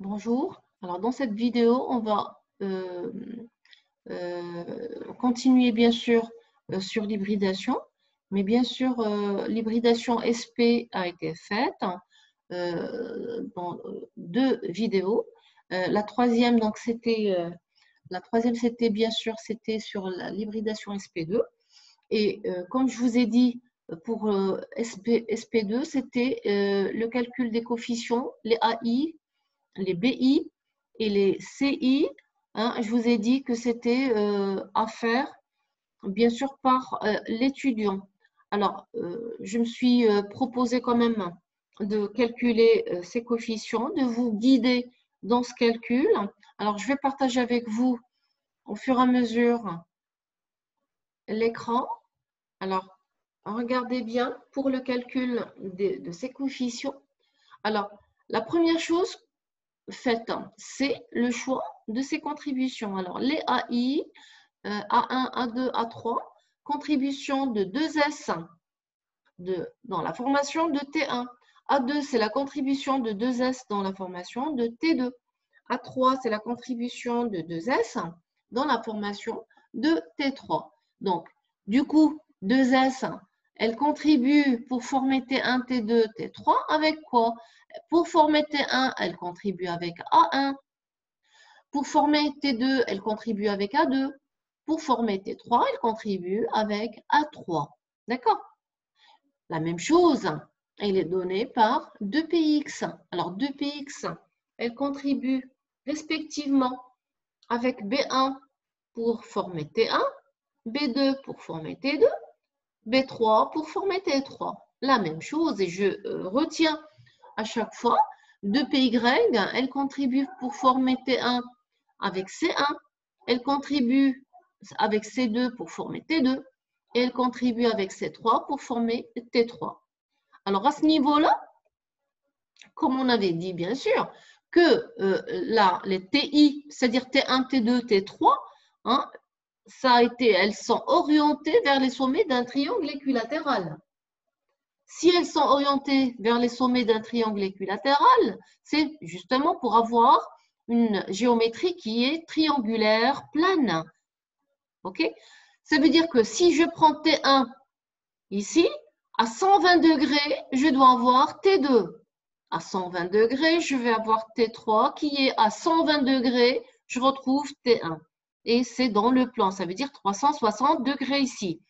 Bonjour. Alors, dans cette vidéo, on va continuer bien sûr sur l'hybridation, mais bien sûr, l'hybridation SP a été faite dans deux vidéos. La troisième, donc, c'était bien sûr, c'était sur l'hybridation SP2. Et comme je vous ai dit, pour SP2, c'était le calcul des coefficients, les AI, les BI et les CI. Je vous ai dit que c'était à faire, bien sûr, par l'étudiant. Alors, je me suis proposé quand même de calculer ces coefficients, de vous guider dans ce calcul. Alors, je vais partager avec vous au fur et à mesure l'écran. Alors, regardez bien pour le calcul de ces coefficients. Alors, la première chose faite, c'est le choix de ces contributions. Alors, les AI, A1, A2, A3, contribution de 2S dans la formation de T1. A2, c'est la contribution de 2S dans la formation de T2. A3, c'est la contribution de 2S dans la formation de T3. Donc, du coup, 2S, elle contribue pour former T1, T2, T3 avec quoi? Pour former T1, elle contribue avec A1. Pour former T2, elle contribue avec A2. Pour former T3, elle contribue avec A3. D'accord? La même chose, elle est donnée par 2px. Alors, 2px, elle contribue respectivement avec B1 pour former T1, B2 pour former T2, B3 pour former T3. La même chose, et je retiens à chaque fois 2py, elle contribue pour former T1 avec C1, elle contribue avec C2 pour former T2, et elle contribue avec C3 pour former T3. Alors, à ce niveau-là, comme on avait dit, bien sûr, que là, les TI, c'est-à-dire T1, T2, T3, elles sont orientées vers les sommets d'un triangle équilatéral. Si elles sont orientées vers les sommets d'un triangle équilatéral, c'est justement pour avoir une géométrie qui est triangulaire, plane. OK? Ça veut dire que si je prends T1 ici, à 120 degrés, je dois avoir T2. À 120 degrés, je vais avoir T3 qui est à 120 degrés, je retrouve T1. Et c'est dans le plan, ça veut dire 360 degrés ici.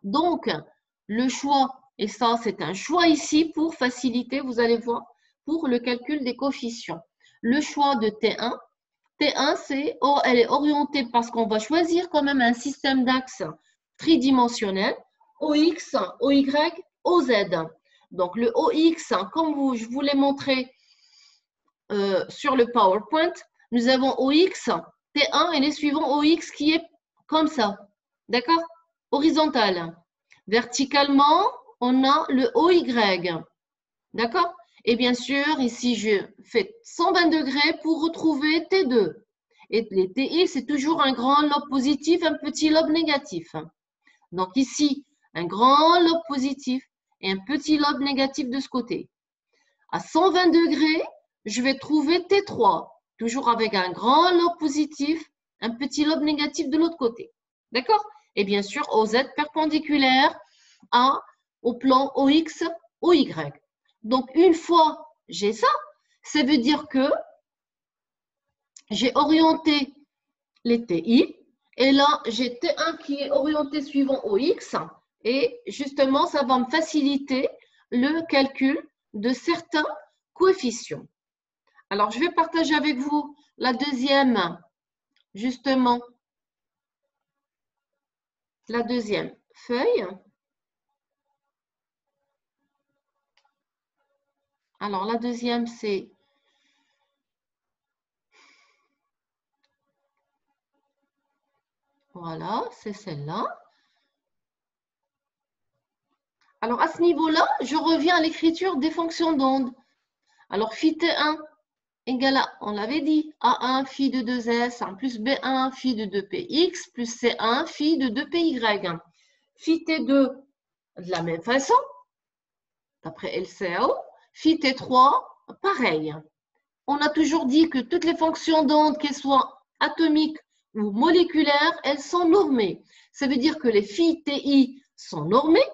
Donc, le choix, et ça c'est un choix ici pour faciliter, vous allez voir, pour le calcul des coefficients. Le choix de T1, elle est orientée parce qu'on va choisir quand même un système d'axes tridimensionnel, OX, OY, OZ. Donc, le OX, comme je vous l'ai montré sur le PowerPoint, nous avons OX, T1 et les suivants OX qui est comme ça. D'accord? Horizontal. Verticalement, on a le OY. D'accord? Et bien sûr, ici, je fais 120 degrés pour retrouver T2. Et les TI, c'est toujours un grand lobe positif, un petit lobe négatif. Donc ici, un grand lobe positif et un petit lobe négatif de ce côté. À 120 degrés, je vais trouver T3, toujours avec un grand lobe positif, un petit lobe négatif de l'autre côté. D'accord? Et bien sûr, OZ perpendiculaire au plan OX, OY. Donc, une fois j'ai ça, ça veut dire que j'ai orienté les TI. Et là, j'ai T1 qui est orienté suivant OX. Et justement, ça va me faciliter le calcul de certains coefficients. Alors, je vais partager avec vous la deuxième, justement, la deuxième feuille. Alors, la deuxième, c'est voilà, c'est celle-là. Alors, à ce niveau-là, je reviens à l'écriture des fonctions d'onde. Alors, phi T1 égale à, on l'avait dit, A1 phi de 2S plus B1 phi de 2Px plus C1 phi de 2Py. Phi T2, de la même façon, d'après LCO. Phi T3, pareil. on a toujours dit que toutes les fonctions d'onde, qu'elles soient atomiques ou moléculaires, elles sont normées. Ça veut dire que les phi TI sont normées.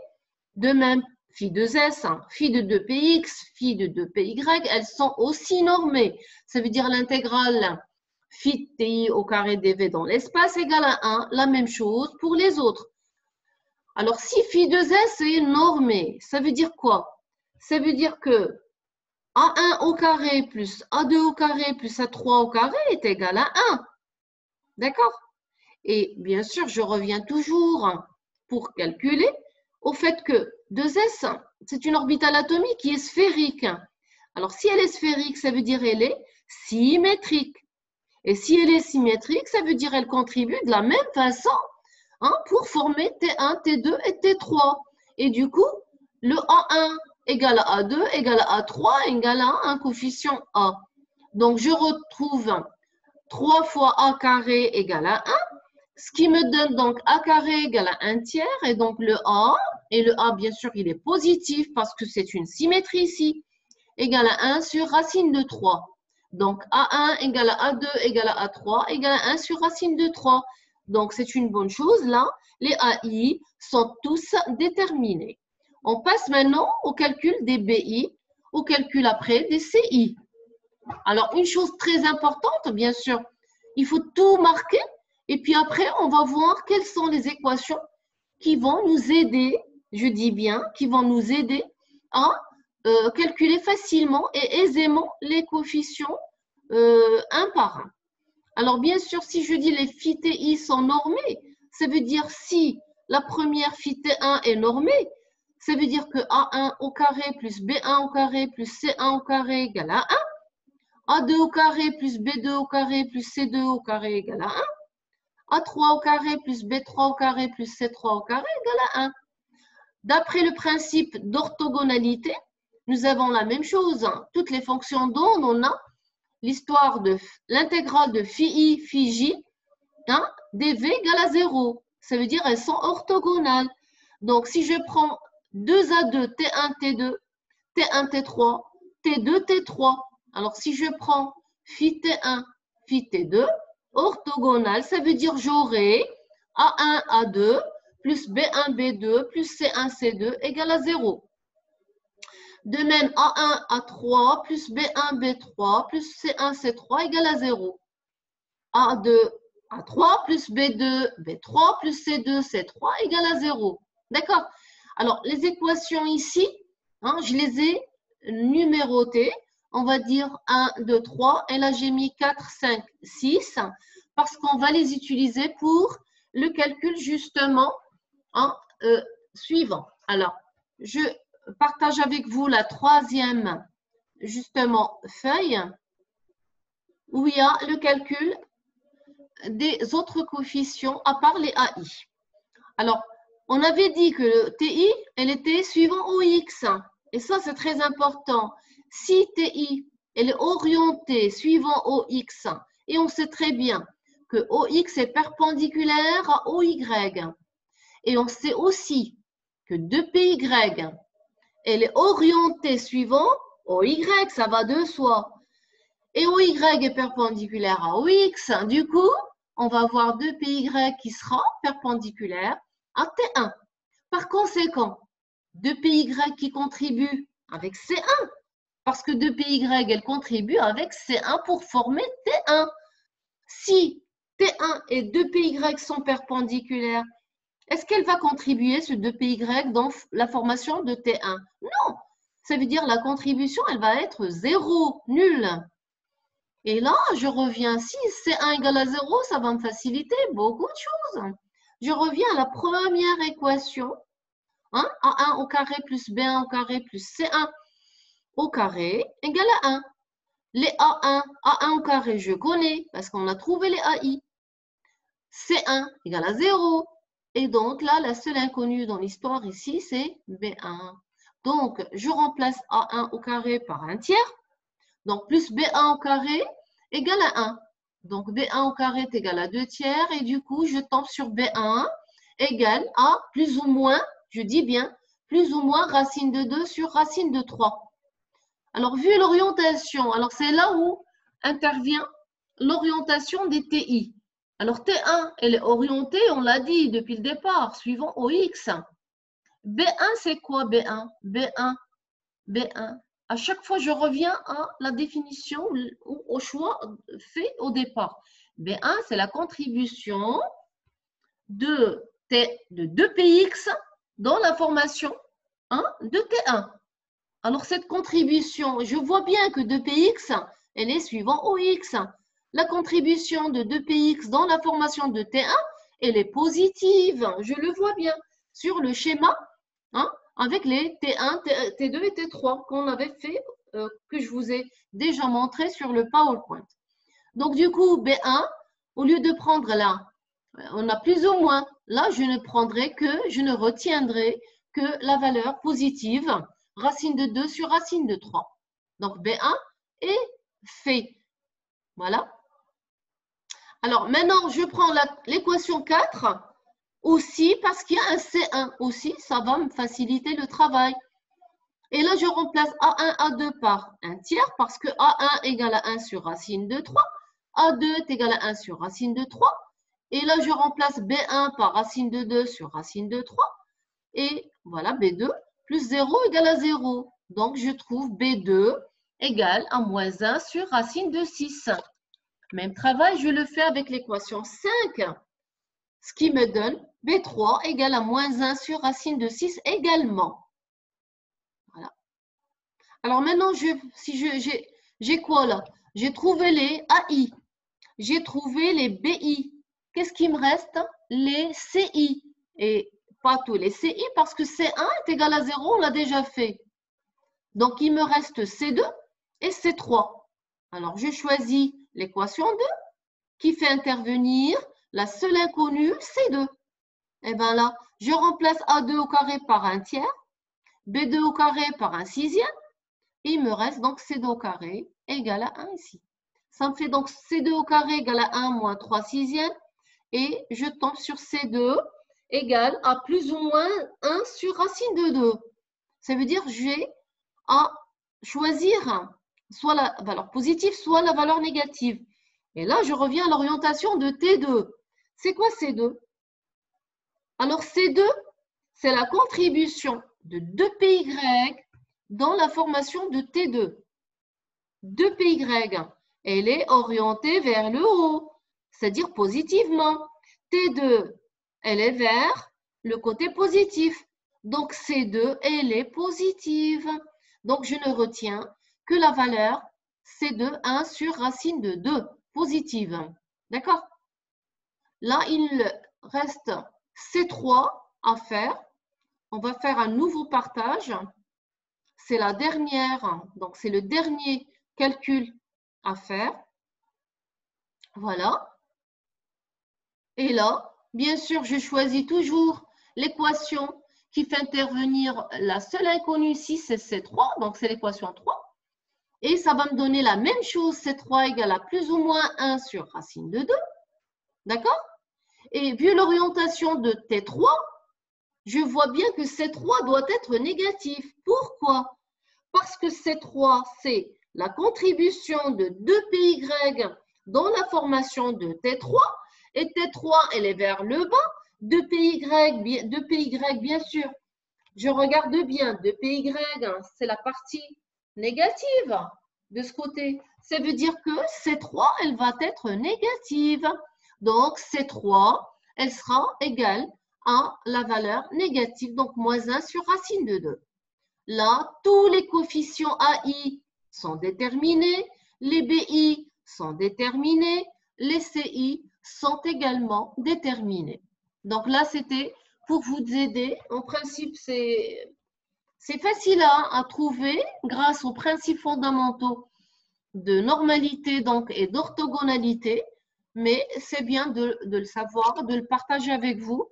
De même, phi de S, phi de 2px, phi de 2py, elles sont aussi normées. Ça veut dire l'intégrale phi TI au carré dv dans l'espace égale à 1. La même chose pour les autres. Alors, si phi de S est normé, ça veut dire quoi? Ça veut dire que A1 au carré plus A2 au carré plus A3 au carré est égal à 1. D'accord? Et bien sûr, je reviens toujours pour calculer au fait que 2S, c'est une orbitale atomique qui est sphérique. Alors, si elle est sphérique, ça veut dire qu'elle est symétrique. Et si elle est symétrique, ça veut dire qu'elle contribue de la même façon pour former T1, T2 et T3. Et du coup, le A1 égale à A2 égale à A3 égale à un coefficient A. Donc, je retrouve 3 fois A carré égale à 1, ce qui me donne donc A carré égale à 1 tiers. Et donc, le A, et le A, bien sûr, il est positif parce que c'est une symétrie ici, égale à 1 sur racine de 3. Donc, A1 égale à A2 égale à A3 égale à 1 sur racine de 3. Donc, c'est une bonne chose. Là, les AI sont tous déterminés. On passe maintenant au calcul des BI, au calcul après des CI. Alors, une chose très importante, bien sûr, il faut tout marquer. Et puis après, on va voir quelles sont les équations qui vont nous aider, je dis bien, qui vont nous aider à calculer facilement et aisément les coefficients un par un. Alors, bien sûr, si je dis les phi TI sont normées, ça veut dire si la première phi T1 est normée, ça veut dire que A1 au carré plus B1 au carré plus C1 au carré égale à 1. A2 au carré plus B2 au carré plus C2 au carré égale à 1. A3 au carré plus B3 au carré plus C3 au carré égale à 1. D'après le principe d'orthogonalité, nous avons la même chose. Toutes les fonctions d'onde, on a l'histoire de l'intégrale de phi I, phi J, dv égale à 0. Ça veut dire qu'elles sont orthogonales. Donc, si je prends 2A2, T1, T2, T1, T3, T2, T3. Alors, si je prends phi T1, phi T2, orthogonal, ça veut dire j'aurai A1, A2, plus B1, B2, plus C1, C2 égale à 0. De même, A1, A3, plus B1, B3, plus C1, C3 égale à 0. A2, A3, plus B2, B3, plus C2, C3 égale à 0. D'accord? Alors, les équations ici, je les ai numérotées. On va dire 1, 2, 3. Et là, j'ai mis 4, 5, 6 parce qu'on va les utiliser pour le calcul justement suivant. Alors, je partage avec vous la troisième justement feuille où il y a le calcul des autres coefficients à part les AI. Alors, on avait dit que le TI, elle était suivant OX. Et ça, c'est très important. Si TI, elle est orientée suivant OX, et on sait très bien que OX est perpendiculaire à OY. Et on sait aussi que 2PY, elle est orientée suivant OY, ça va de soi. Et OY est perpendiculaire à OX. Du coup, on va avoir 2PY qui sera perpendiculaire à T1. Par conséquent, 2PY qui contribue avec C1, parce que 2PY, elle contribue avec C1 pour former T1. Si T1 et 2PY sont perpendiculaires, est-ce qu'elle va contribuer, ce 2PY, dans la formation de T1? Non. Ça veut dire la contribution, elle va être 0, nulle. Et là, je reviens, si C1 égale à 0, ça va me faciliter beaucoup de choses. Je reviens à la première équation. A1 au carré plus B1 au carré plus C1 au carré égale à 1. Les A1 au carré, je connais parce qu'on a trouvé les AI. C1 égale à 0. Et donc là, la seule inconnue dans l'histoire ici, c'est B1. Donc, je remplace A1 au carré par 1 tiers. Donc, plus B1 au carré égale à 1. Donc, B1 au carré est égal à 2 tiers. Et du coup, je tombe sur B1 égale à plus ou moins, je dis bien, plus ou moins racine de 2 sur racine de 3. Alors, vu l'orientation, alors c'est là où intervient l'orientation des TI. Alors, T1, elle est orientée, on l'a dit depuis le départ, suivant OX. B1, c'est quoi B1? B1. À chaque fois, je reviens à la définition ou au choix fait au départ. B1, c'est la contribution de 2px dans la formation de T1. Alors, cette contribution, je vois bien que 2px, elle est suivant OX. La contribution de 2px dans la formation de T1, elle est positive. Je le vois bien sur le schéma avec les T1, T2 et T3 qu'on avait fait, que je vous ai déjà montré sur le PowerPoint. Donc, du coup, B1, au lieu de prendre là, on a plus ou moins. Là, je ne retiendrai que la valeur positive, racine de 2 sur racine de 3. Donc, B1 est fait. Voilà. Alors, maintenant, je prends l'équation 4 aussi parce qu'il y a un C1 aussi. Ça va me faciliter le travail. Et là, je remplace A1, A2 par un tiers parce que A1 égale à 1 sur racine de 3. A2 est égal à 1 sur racine de 3. Et là, je remplace B1 par racine de 2 sur racine de 3. Et voilà, B2 plus 0 égale à 0. Donc, je trouve B2 égale à moins 1 sur racine de 6. Même travail, je le fais avec l'équation 5. Ce qui me donne B3 égale à moins 1 sur racine de 6 également. Voilà. Alors maintenant, j'ai quoi là? J'ai trouvé les AI. J'ai trouvé les BI. Qu'est-ce qui me reste? Les CI. Et pas tous les CI parce que C1 est égal à 0, on l'a déjà fait. Donc, il me reste C2 et C3. Alors, je choisis l'équation 2 qui fait intervenir la seule inconnue C2. Et bien là, je remplace A2 au carré par un tiers, B2 au carré par un sixième. Et il me reste donc C2 au carré égale à 1 ici. Ça me fait donc C2 au carré égale à 1 moins 3 sixièmes. Et je tombe sur C2 égale à plus ou moins 1 sur racine de 2. Ça veut dire que j'ai à choisir soit la valeur positive, soit la valeur négative. Et là, je reviens à l'orientation de T2. C'est quoi C2? Alors, C2, c'est la contribution de 2PY dans la formation de T2. 2PY, elle est orientée vers le haut, c'est-à-dire positivement. T2, elle est vers le côté positif. Donc, C2, elle est positive. Donc, je ne retiens que la valeur C2, 1 sur racine de 2, positive. D'accord? Là, il reste C3 à faire. On va faire un nouveau partage. C'est la dernière, donc c'est le dernier calcul à faire. Voilà. Et là, bien sûr, je choisis toujours l'équation qui fait intervenir la seule inconnue ici, c'est C3, donc c'est l'équation 3. Et ça va me donner la même chose, C3 égale à plus ou moins 1 sur racine de 2. D'accord? Et vu l'orientation de T3, je vois bien que C3 doit être négatif. Pourquoi? Parce que C3, c'est la contribution de 2PY dans la formation de T3. Et T3, elle est vers le bas. 2PY, bien sûr. Je regarde bien. 2PY, c'est la partie négative de ce côté. Ça veut dire que C3, elle va être négative. Donc, C3, elle sera égale à la valeur négative, donc moins 1 sur racine de 2. Là, tous les coefficients AI sont déterminés, les BI sont déterminés, les CI sont également déterminés. Donc là, c'était pour vous aider. En principe, c'est facile à trouver grâce aux principes fondamentaux de normalité donc, et d'orthogonalité, mais c'est bien de le savoir, de le partager avec vous.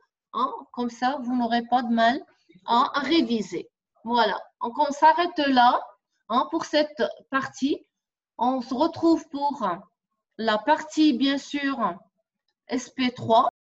Comme ça, vous n'aurez pas de mal à réviser. Voilà, donc on s'arrête là pour cette partie. On se retrouve pour la partie, bien sûr, SP3.